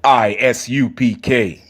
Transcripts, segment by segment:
ISUPK.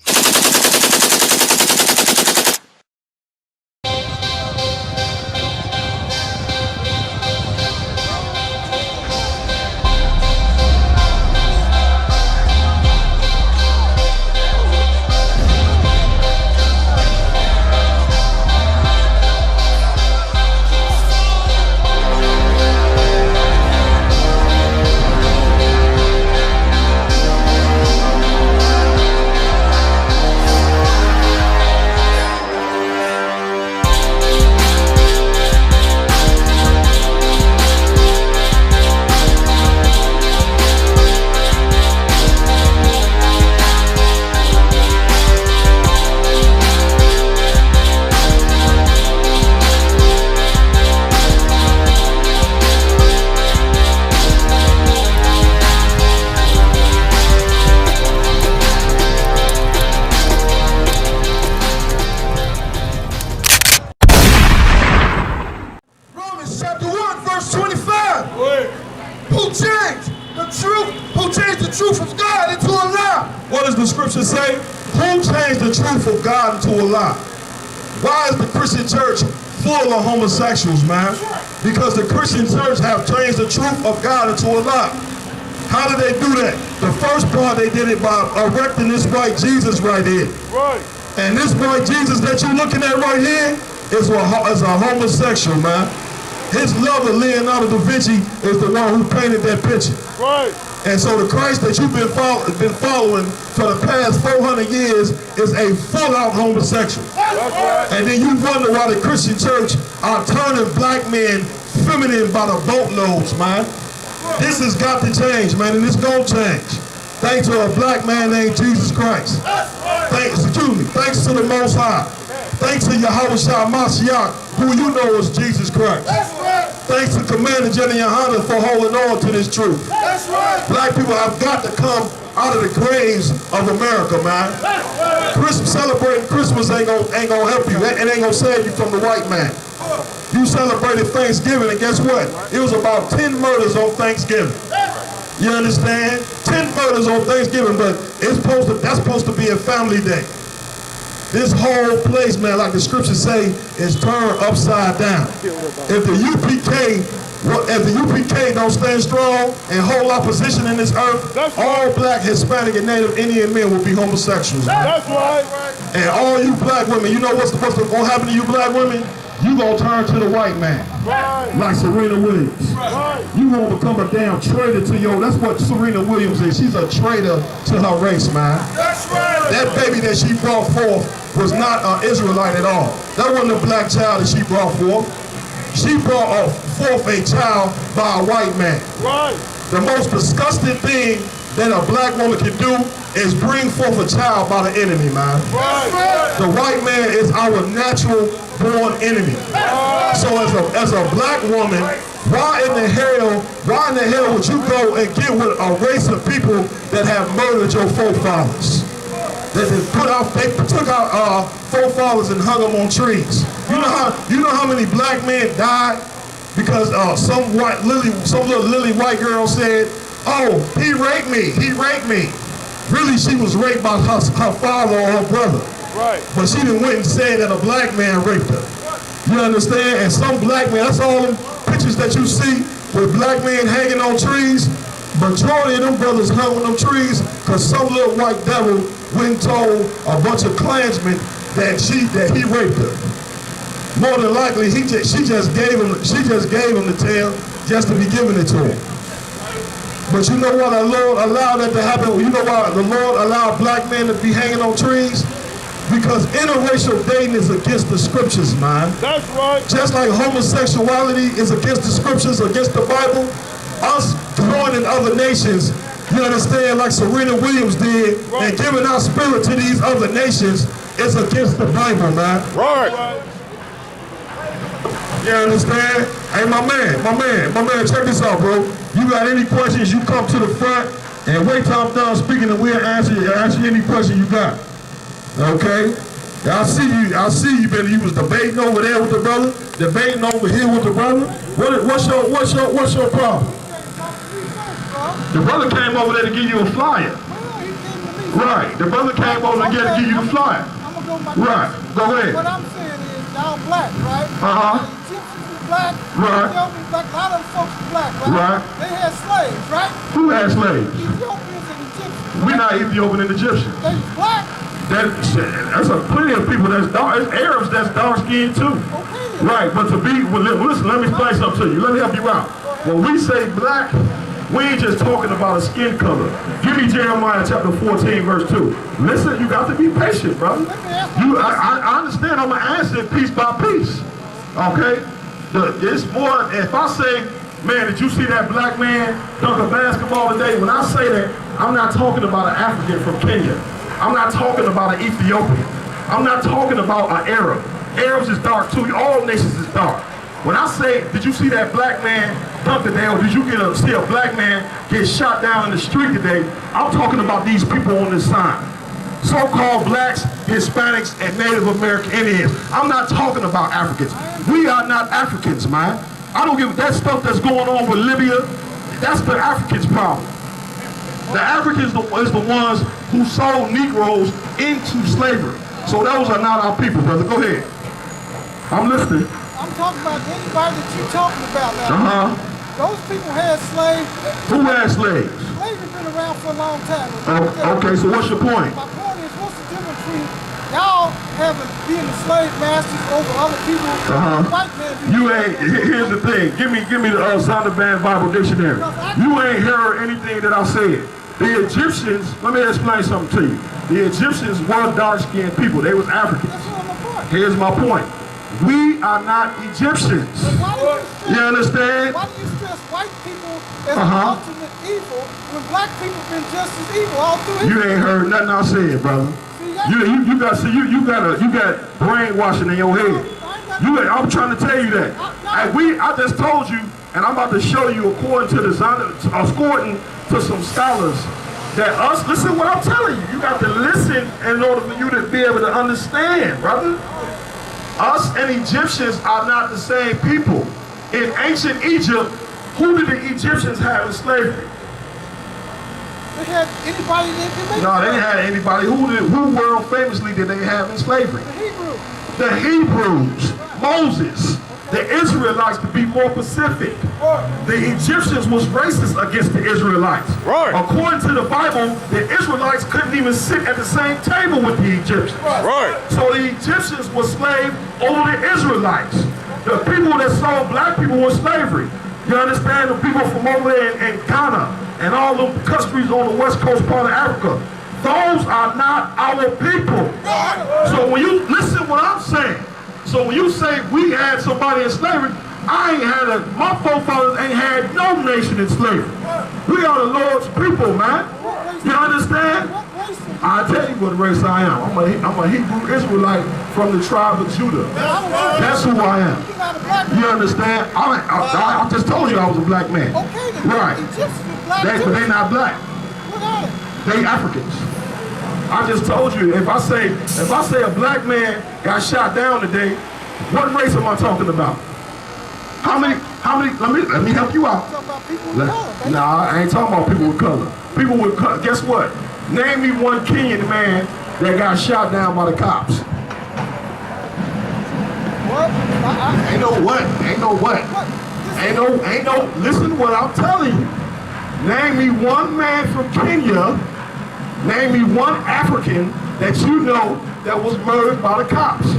Truth of God into a lie. What does the scripture say? Who changed the truth of God into a lie? Why is the Christian church full of homosexuals, man? Because the Christian church have changed the truth of God into a lie. How did they do that? The first part, they did it by erecting this white Jesus right here. Right. And this white Jesus that you're looking at right here is a homosexual, man. His lover, Leonardo da Vinci, is the one who painted that picture. Right. And so the Christ that you've been following for the past 400 years is a full-out homosexual. Right. And then you wonder why the Christian church are turning black men feminine by the boatloads, man. This has got to change, man, and it's going to change. Thanks to a black man named Jesus Christ. Thanks to the Most High. Thanks to Yahushua Mashiach, who you know is Jesus Christ. Thanks to Commander Jenny Yohana for holding on to this truth. That's right. Black people have got to come out of the graves of America, man. Celebrating Christmas ain't gonna help you. It ain't gonna save you from the white man. You celebrated Thanksgiving, and guess what? It was about 10 murders on Thanksgiving. You understand? 10 murders on Thanksgiving, but that's supposed to be a family day. This whole place, man, like the scriptures say, is turned upside down. If the UPK don't stand strong and hold our position in this earth, all black, Hispanic, and Native Indian men will be homosexuals. That's right. And all you black women, you know what's going to happen to you black women? You gonna turn to the white man, right. Like Serena Williams. Right. You gonna become a damn traitor to that's what Serena Williams is. She's a traitor to her race, man. That's right. That baby that she brought forth was not an Israelite at all. That wasn't a black child that she brought forth. She brought forth a child by a white man. Right. The most disgusting thing that a black woman can do is bring forth a child by the enemy, man. Right. The white man is our natural born enemy. Right. So as a black woman, why in the hell would you go and get with a race of people that have murdered your forefathers? They took our forefathers and hung them on trees. You know how many black men died because some little lily white girl said, "Oh, he raped me. Really, she was raped by her father or her brother. Right. But she didn't went and said that a black man raped her. You understand? And some black men, that's all them pictures that you see with black men hanging on trees. Majority of them brothers hung on them trees because some little white devil went and told a bunch of Klansmen that he raped her. More than likely, she just gave him the tale just to be giving it to him. But you know why the Lord allowed that to happen? You know why the Lord allowed black men to be hanging on trees? Because interracial dating is against the scriptures, man. That's right. Just like homosexuality is against the scriptures, against the Bible, us joining other nations, you understand, like Serena Williams did, right, and giving our spirit to these other nations is against the Bible, man. Right. You understand? Hey, my man, check this out, bro. You got any questions, you come to the front and wait till I'm done speaking and we'll answer any question you got. Okay? I see you was debating over there with the brother, debating over here with the brother. What's your problem? The brother came over there to give you a flyer. Right. The brother came over to give you the flyer. I'm going to go with my Right. Go ahead. What I'm saying is, y'all black, right? Uh-huh. The Egyptians is black. Right. Ethiopians black. A lot of them folks is black, right? Right. They had slaves, right? Who had slaves? Ethiopians and Egyptians. We're not Ethiopian and Egyptians. They black. That's a plenty of people that's dark. It's Arabs that's dark skinned too. Okay. Right, but to be, well, listen, let me explain something to you. Let me help you out. When we say black, we ain't just talking about a skin color. Give me Jeremiah chapter 14, verse 2. Listen, you got to be patient, brother. I understand. I'm going to answer it piece by piece. Okay? It's more, if I say, man, did you see that black man dunk a basketball today? When I say that, I'm not talking about an African from Kenya. I'm not talking about an Ethiopian. I'm not talking about an Arab. Arabs is dark too. All nations is dark. When I say, did you see that black man dunk today, or did you see a black man get shot down in the street today? I'm talking about these people on this sign. So-called blacks, Hispanics, and Native American Indians. I'm not talking about Africans. We are not Africans, man. I don't give that stuff that's going on with Libya. That's the Africans' problem. The Africans is the ones who sold Negroes into slavery. So those are not our people, brother. Go ahead. I'm listening. I'm talking about anybody that you're talking about now. Uh-huh. Those people had slaves. Who had slaves? Slavery's been around for a long time. Okay, so what's your point? My point is, what's the difference between y'all having being the slave masters over other people? White men. You ain't. Here's the thing. Give me the Zondervan Bible Dictionary. You ain't heard anything that I said. The Egyptians. Let me explain something to you. The Egyptians were dark-skinned people. They was Africans. That's what my point. Here's my point. We are not Egyptians. You understand? Why do you stress white people as the ultimate evil when black people been just as evil all through history? You ain't heard nothing I said, brother. You got brainwashing in your head. I'm trying to tell you that. I just told you, and I'm about to show you according to some scholars that us. Listen, what I'm telling you. You got to listen in order for you to be able to understand, brother. Us and Egyptians are not the same people. In ancient Egypt, who did the Egyptians have in slavery? They had anybody they could make. No, they didn't have anybody. Who world famously did they have in slavery? The Hebrews. The Hebrews. Moses. The Israelites, to be more specific. The Egyptians was racist against the Israelites. Right. According to the Bible, the Israelites couldn't even sit at the same table with the Egyptians. Right. So the Egyptians were slave over the Israelites. The people that sold black people were slavery. You understand? The people from over there in Ghana and all the countries on the west coast part of Africa. Those are not our people. So when you listen what I'm saying, so when you say we had somebody in slavery, my forefathers ain't had no nation in slavery. We are the Lord's people, man. You understand? I'll tell you what race I am. I'm a Hebrew Israelite from the tribe of Judah. That's who I am. You understand? I just told you I was a black man. Right. But they not black. They Africans. I just told you, if I say a black man got shot down today, what race am I talking about? How many, let me help you out. Nah, I ain't talking about people with color. People with color, guess what? Name me one Kenyan man that got shot down by the cops. What? Ain't no, listen to what I'm telling you. Name me one man from Kenya. Name me one African that you know that was murdered by the cops. I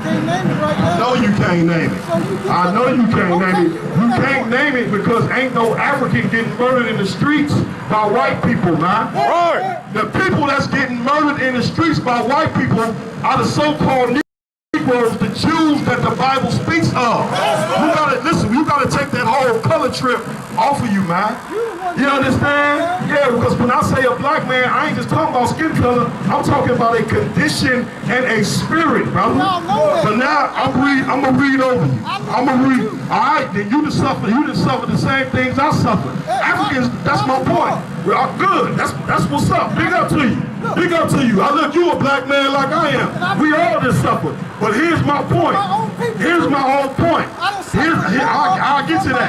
can't name it right now. No, you can't name it. I know you can't name it. You can't name it because ain't no African getting murdered in the streets by white people, man. Right. The people that's getting murdered in the streets by white people are the so-called Negroes, the Jews that the Bible speaks of. You gotta take that whole color trip off of you, man. You understand? Yeah, because when I say a black man, I ain't just talking about skin color. I'm talking about a condition and a spirit, brother. But now I'm gonna read over you. I'm gonna read. All right, then you done suffer the same things I suffered. Africans, that's my point. Well, good. That's what's up. Big up to you. Big up to you. I look, you a black man like I am. We all just suffer. But here's my point. Here's my whole point. I'll get to that.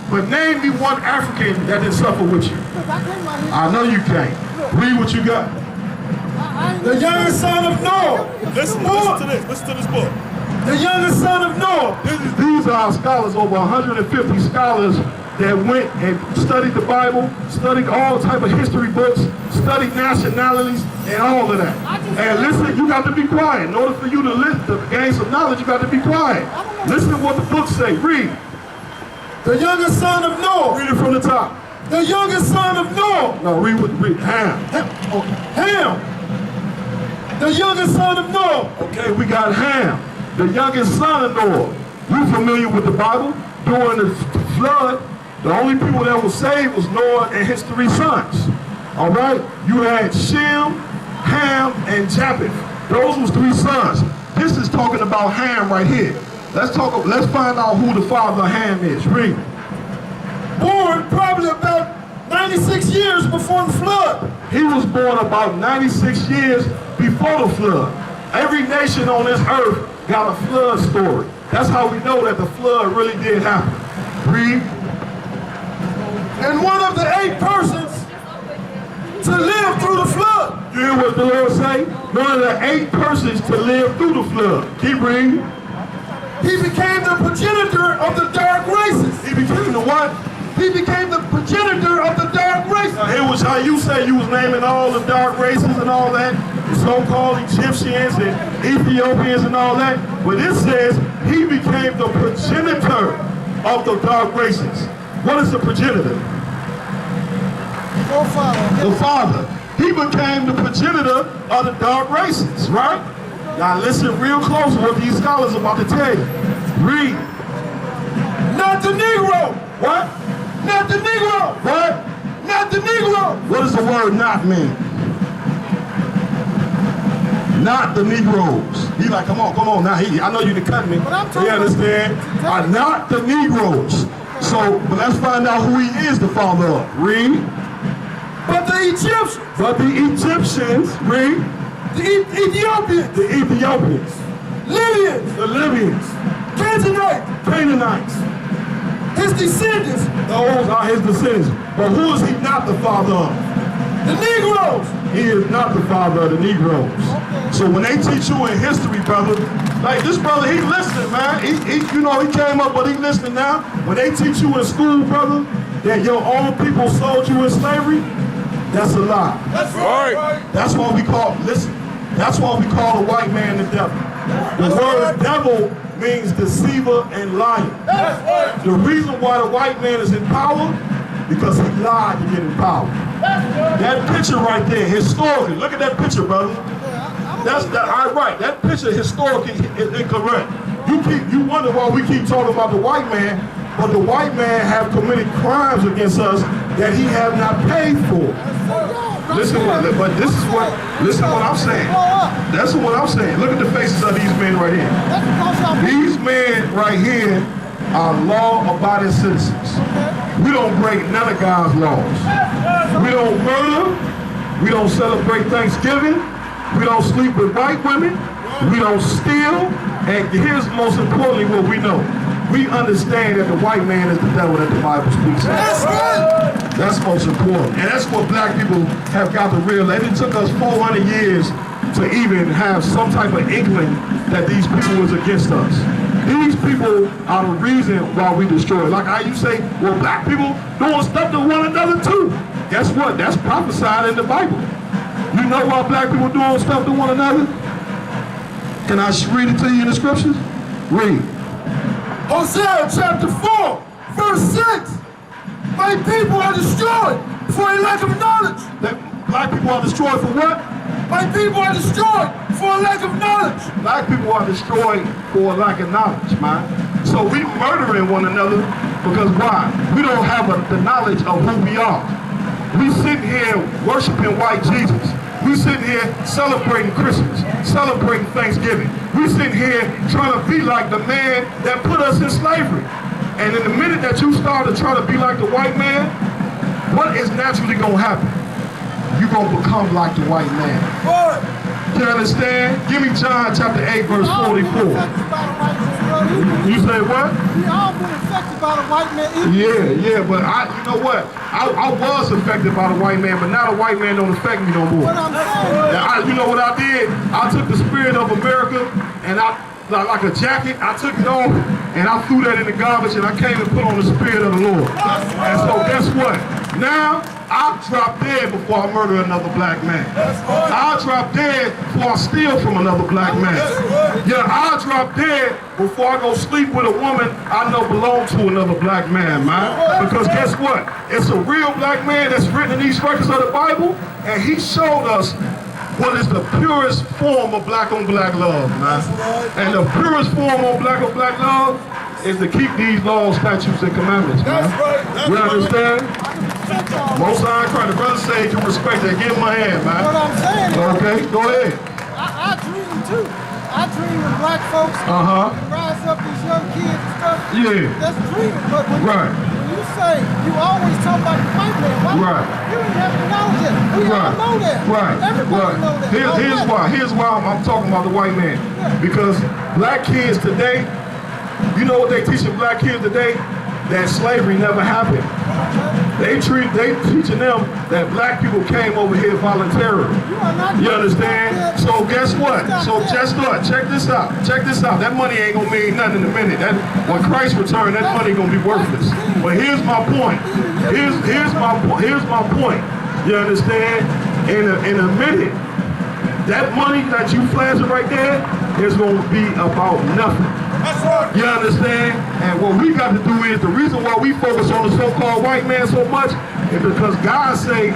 But name me one African that didn't suffer with you. I know you can't. Read what you got. The youngest son of Noah. Listen to this. Listen to this book. The youngest son of Noah. These are scholars, over 150 scholars that went and studied the Bible, studied all type of history books, studied nationalities, and all of that. And listen, you got to be quiet. In order for you to gain some knowledge, you got to be quiet. Listen to what the books say. Read. The youngest son of Noah. Read it from the top. The youngest son of Noah. No, read. Ham. Ham. The youngest son of Noah. Okay, we got Ham, the youngest son of Noah. You familiar with the Bible? During the flood, the only people that were saved was Noah and his 3 sons. All right? You had Shem, Ham, and Japheth. Those was 3 sons. This is talking about Ham right here. Let's find out who the father of Ham is. Read. Born probably about 96 years before the flood. He was born about 96 years before the flood. Every nation on this earth got a flood story. That's how we know that the flood really did happen. Read. And one of the 8 persons to live through the flood. You hear what the Lord say? One of the 8 persons to live through the flood. Keep reading. He became the progenitor of the dark races. He became the what? He became the progenitor of the dark races. It was how you say you was naming all the dark races and all that, the so-called Egyptians and Ethiopians and all that. But it says he became the progenitor of the dark races. What is the progenitor? The father. He became the progenitor of the dark races, right? Now listen real close to what these scholars are about to tell you. Read. Not the Negro. What? Not the Negro. What? Not the Negro. What does the word not mean? Not the Negroes. He like, come on. Now, I know you can cut me. You understand? Not the Negroes. So, but let's find out who he is the father of. Read. But the Egyptians. But the Egyptians. Read. The Ethiopians. The Ethiopians. Libyans. The Libyans. Canaanites. His descendants. Those are his descendants. But who is he not the father of? The Negroes. He is not the father of the Negroes. So when they teach you in history, brother, like this brother, he listening, man. He came up, but he listening now. When they teach you in school, brother, that your own people sold you in slavery, that's a lie. That's right. That's why we call the white man the devil. The word devil means deceiver and liar. The reason why the white man is in power, because he lied to get in power. That picture right there, historically, look at that picture, brother. That picture historically is incorrect. You wonder why we keep talking about the white man, but the white man have committed crimes against us that he have not paid for. Listen what I'm saying. That's what I'm saying. Look at the faces of these men right here. These men right here are law-abiding citizens. We don't break none of God's laws. We don't murder. We don't celebrate Thanksgiving. We don't sleep with white women. We don't steal. And here's most importantly what we know. We understand that the white man is the devil that the Bible speaks of. That's right. That's most important. And that's what black people have got to realize. It took us 400 years to even have some type of inkling that these people was against us. These people are the reason why we destroy. Like how you say, well, black people doing stuff to one another too. Guess what? That's prophesied in the Bible. You know why black people doing stuff to one another? Can I read it to you in the scriptures? Read. Hosea chapter 4, verse 6. My people are destroyed for a lack of knowledge. That black people are destroyed for what? My people are destroyed for a lack of knowledge. Black people are destroyed for a lack of knowledge, man. So we murdering one another because why? We don't have the knowledge of who we are. We sitting here worshiping white Jesus. We sitting here celebrating Christmas, celebrating Thanksgiving. We sitting here trying to be like the man that put us in slavery. And in the minute that you start to try to be like the white man, what is naturally going to happen? You're going to become like the white man. You understand? Give me John chapter 8, verse 44. You say what? We all been affected by the white man. Yeah, but you know what? I was affected by the white man, but now the white man don't affect me no more. What I'm saying. Now, you know what I did? I took the spirit of America and like a jacket, I took it off and I threw that in the garbage and I came and put on the spirit of the Lord. And so guess what? Now, I drop dead before I murder another black man. I drop dead before I steal from another black man. Yeah, I drop dead before I go sleep with a woman I know belongs to another black man, man. Because guess what? It's a real black man that's written in these records of the Bible, and he showed us what is the purest form of black on black love, man. And the purest form of black on black love is to keep these laws, statutes, and commandments, man. You understand? Most High Christ, the brother say you respect that. Give him my hand, man. What I'm saying is, okay, go ahead. I dream too. I dream of black folks rise up these young kids and stuff. Yeah. That's dreaming. But when you say you always talk about the white man, you ain't have to acknowledge it. We all know that. Everybody know that. Here's why I'm talking about the white man. Yeah. Because black kids today, you know what they teaching black kids today? That slavery never happened. They teaching them that black people came over here voluntarily. You understand? So guess what? So just what? Check this out. Check this out. That money ain't gonna mean nothing in a minute. When Christ returns, that money gonna be worthless. But here's my point. Here's my point. You understand? In a minute, that money that you flashing right there is gonna be about nothing. You understand? And what we got to do is, the reason why we focus on the so-called white man so much is because God say,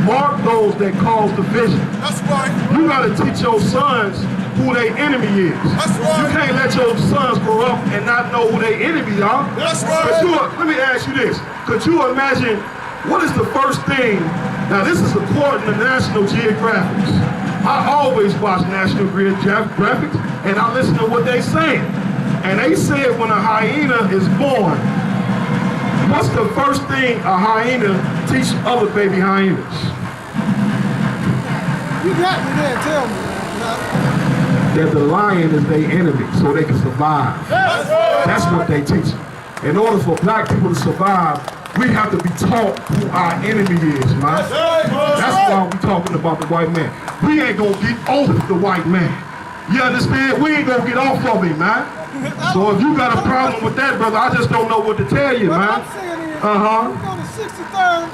mark those that cause division. That's right. You got to teach your sons who their enemy is. That's right. You can't let your sons grow up and not know who their enemy are. That's right. Let me ask you this. Could you imagine, what is the first thing, now this is according to National Geographic. I always watch National Geographic and I listen to what they saying. And they said when a hyena is born, what's the first thing a hyena teach other baby hyenas? You got me there, tell me. That the lion is their enemy, so they can survive. That's what they teach. In order for black people to survive, we have to be taught who our enemy is, man. That's why we're talking about the white man. We ain't gonna get off the white man. You understand? We ain't gonna get off of him, man. So if you got a problem with that, brother, I just don't know what to tell you, man. What I'm saying is, you go to 63rd,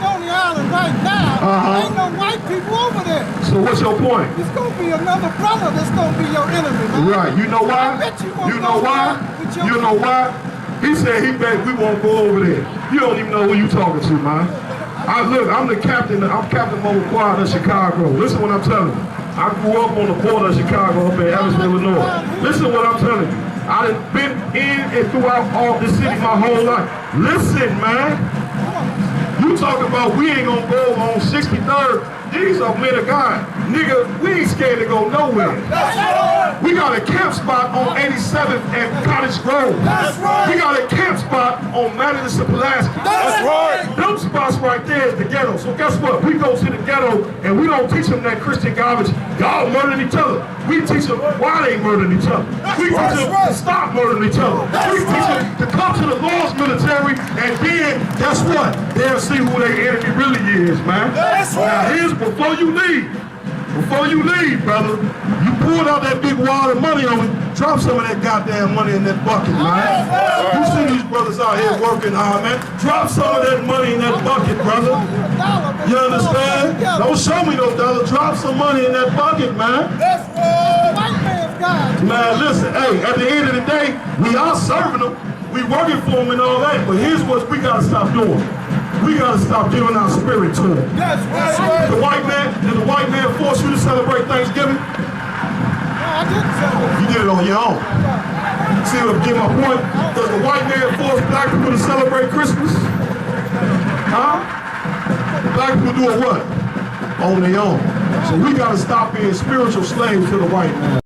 Stony Island right now, ain't no white people over there. So what's your point? It's gonna be another brother that's gonna be your enemy, man. Right, you know why? You know why? You know why? He said we won't go over there. You don't even know who you talking to, man. I'm the captain, I'm Captain Mobile Quad of Chicago. Listen what I'm telling you. I grew up on the border of Chicago up in Evansville, Illinois. Listen what I'm telling you. I done been in and throughout all this city my whole life. Listen, man. You talking about we ain't gonna go on 63rd. These are men of God. Nigga, we ain't scared to go nowhere. We got a camp spot on 87th and Cottage Grove. We got a camp spot on Madison, Pulaski. That's right. Them spots right there is the ghetto. So guess what? We go to the ghetto and we don't teach them that Christian garbage. Y'all murdering each other. We teach them why they murdering each other. We teach them to stop murdering each other. We teach them to come to the Lord's military, and then guess what? They'll see who their enemy really is, man. Now here's before you leave, brother, you pulled out that big wad of money on me, drop some of that goddamn money in that bucket, man. You see these brothers out here working hard, man. Drop some of that money in that bucket, brother. You understand? Don't show me no dollar. Drop some money in that bucket, man. That's white man's God. Man, listen, hey, at the end of the day, we are serving them. We working for them and all that, but here's what we gotta stop doing. We gotta stop giving our spirit to them. That's right. Did the white man force you to celebrate Thanksgiving? No, I didn't celebrate. You did it on your own. See what I'm getting my point? Does the white man force black people to celebrate Christmas? Huh? Black people doing what? On their own. So we gotta stop being spiritual slaves to the white man.